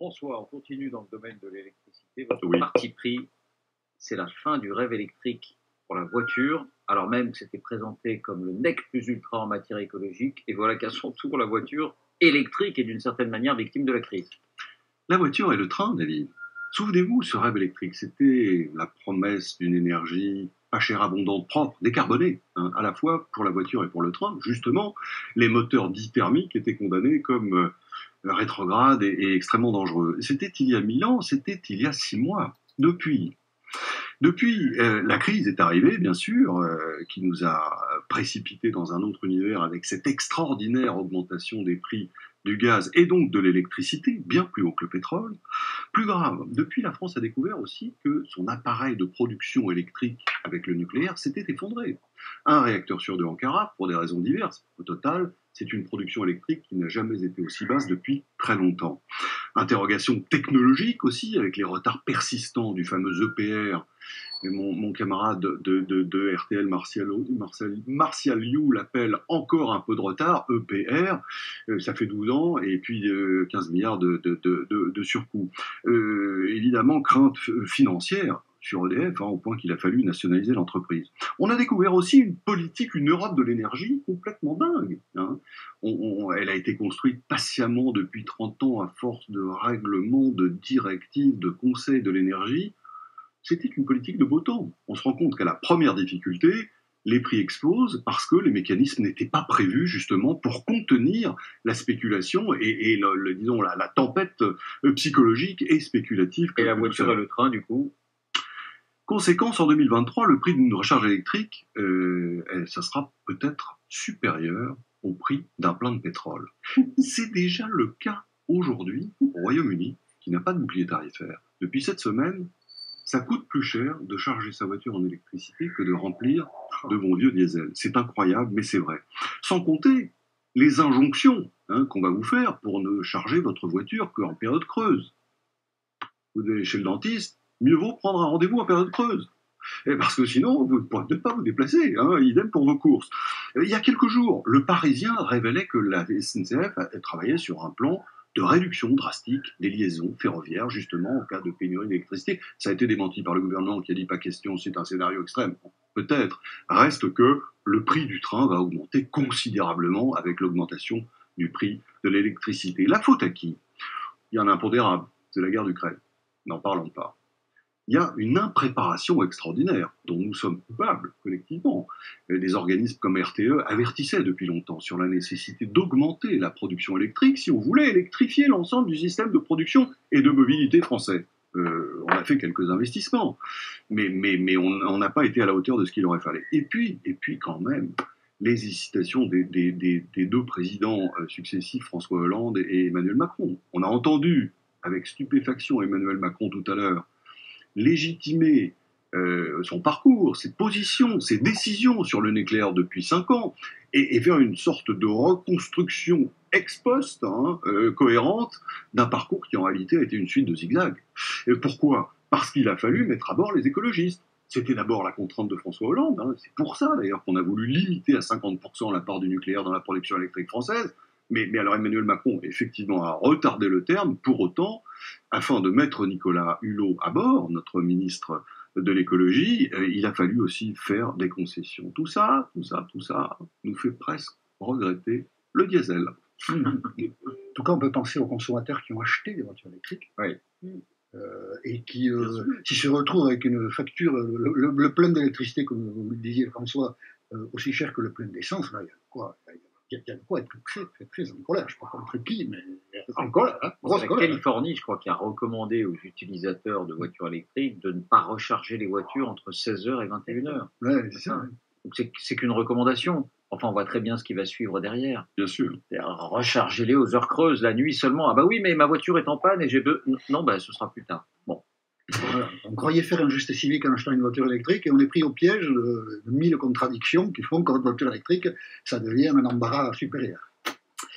François, on continue dans le domaine de l'électricité. Votre Oui. parti pris, c'est la fin du rêve électrique pour la voiture, alors même que c'était présenté comme le nec plus ultra en matière écologique. Et voilà qu'à son tour, la voiture électrique est d'une certaine manière victime de la crise. La voiture et le train, David. Souvenez-vous, ce rêve électrique, c'était la promesse d'une énergie pas chère, abondante, propre, décarbonée, hein, à la fois pour la voiture et pour le train. Justement, les moteurs dits thermiques étaient condamnés comme rétrogrades et extrêmement dangereux. C'était il y a 1000 ans, c'était il y a 6 mois. Depuis, la crise est arrivée, bien sûr, qui nous a précipités dans un autre univers avec cette extraordinaire augmentation des prix du gaz et donc de l'électricité, bien plus haut que le pétrole. Plus grave, depuis, la France a découvert aussi que son appareil de production électrique avec le nucléaire s'était effondré. Un réacteur sur deux en carafe, pour des raisons diverses. Au total, c'est une production électrique qui n'a jamais été aussi basse depuis très longtemps. Interrogation technologique aussi, avec les retards persistants du fameux EPR. Et mon camarade de RTL, Martial You, l'appelle encore un peu de retard, EPR. Ça fait 12 ans, et puis 15 milliards de surcoût. Évidemment, crainte financière sur EDF, au point qu'il a fallu nationaliser l'entreprise. On a découvert aussi une politique, une Europe de l'énergie complètement dingue. Elle a été construite patiemment depuis 30 ans à force de règlements, de directives, de conseils de l'énergie. C'était une politique de beau temps. On se rend compte qu'à la première difficulté, les prix explosent parce que les mécanismes n'étaient pas prévus justement pour contenir la spéculation et disons, la tempête psychologique et spéculative. Et la voiture et le train, du coup? Conséquence, en 2023, le prix d'une recharge électrique, ça sera peut-être supérieur au prix d'un plein de pétrole. C'est déjà le cas aujourd'hui au Royaume-Uni, qui n'a pas de bouclier tarifaire. Depuis cette semaine, ça coûte plus cher de charger sa voiture en électricité que de remplir de bons vieux diesel. C'est incroyable, mais c'est vrai. Sans compter les injonctions qu'on va vous faire pour ne charger votre voiture qu'en période creuse. Vous allez chez le dentiste, mieux vaut prendre un rendez-vous en période creuse. Et parce que sinon, vous ne pourrez peut-être pas vous déplacer, idem pour vos courses. Il y a quelques jours, le Parisien révélait que la SNCF travaillait sur un plan de réduction drastique des liaisons ferroviaires, justement, en cas de pénurie d'électricité. Ça a été démenti par le gouvernement qui a dit pas question, c'est un scénario extrême. Peut-être. Reste que le prix du train va augmenter considérablement avec l'augmentation du prix de l'électricité. La faute à qui? Il y a un impondérable, c'est la guerre d'Ukraine. N'en parlons pas. Il y a une impréparation extraordinaire dont nous sommes coupables collectivement. Des organismes comme RTE avertissaient depuis longtemps sur la nécessité d'augmenter la production électrique si on voulait électrifier l'ensemble du système de production et de mobilité français. On a fait quelques investissements, mais on n'a pas été à la hauteur de ce qu'il aurait fallu. Et puis quand même, les hésitations des deux présidents successifs, François Hollande et Emmanuel Macron. On a entendu avec stupéfaction Emmanuel Macron tout à l'heure légitimer son parcours, ses positions, ses décisions sur le nucléaire depuis 5 ans, et faire une sorte de reconstruction ex post, cohérente, d'un parcours qui en réalité a été une suite de zigzags. Et pourquoi? Parce qu'il a fallu mettre à bord les écologistes. C'était d'abord la contrainte de François Hollande, c'est pour ça d'ailleurs qu'on a voulu limiter à 50% la part du nucléaire dans la production électrique française. Mais alors Emmanuel Macron, effectivement, a retardé le terme. Pour autant, afin de mettre Nicolas Hulot à bord, notre ministre de l'écologie, il a fallu aussi faire des concessions. Tout ça nous fait presque regretter le diesel. En tout cas, on peut penser aux consommateurs qui ont acheté des voitures électriques. Oui. Et qui se retrouvent avec une facture, le plein d'électricité, comme vous le disiez, François, aussi cher que le plein d'essence. Là, il y a quoi? Il y a de quoi être très, très, très en colère. Je ne sais pas contre qui, mais en colère. Grosse colère. La Californie, je crois, qui a recommandé aux utilisateurs de voitures électriques de ne pas recharger les voitures entre 16h et 21h. Oui, c'est ça. Donc c'est qu'une recommandation. Enfin, on voit très bien ce qui va suivre derrière. Bien sûr. Rechargez-les aux heures creuses, la nuit seulement. Ah bah oui, mais ma voiture est en panne et j'ai besoin... Non, ce sera plus tard. Bon. Voilà. On croyait faire un geste civique en achetant une voiture électrique et on est pris au piège de 1000 contradictions qui font que notre voiture électrique, ça devient un embarras supérieur.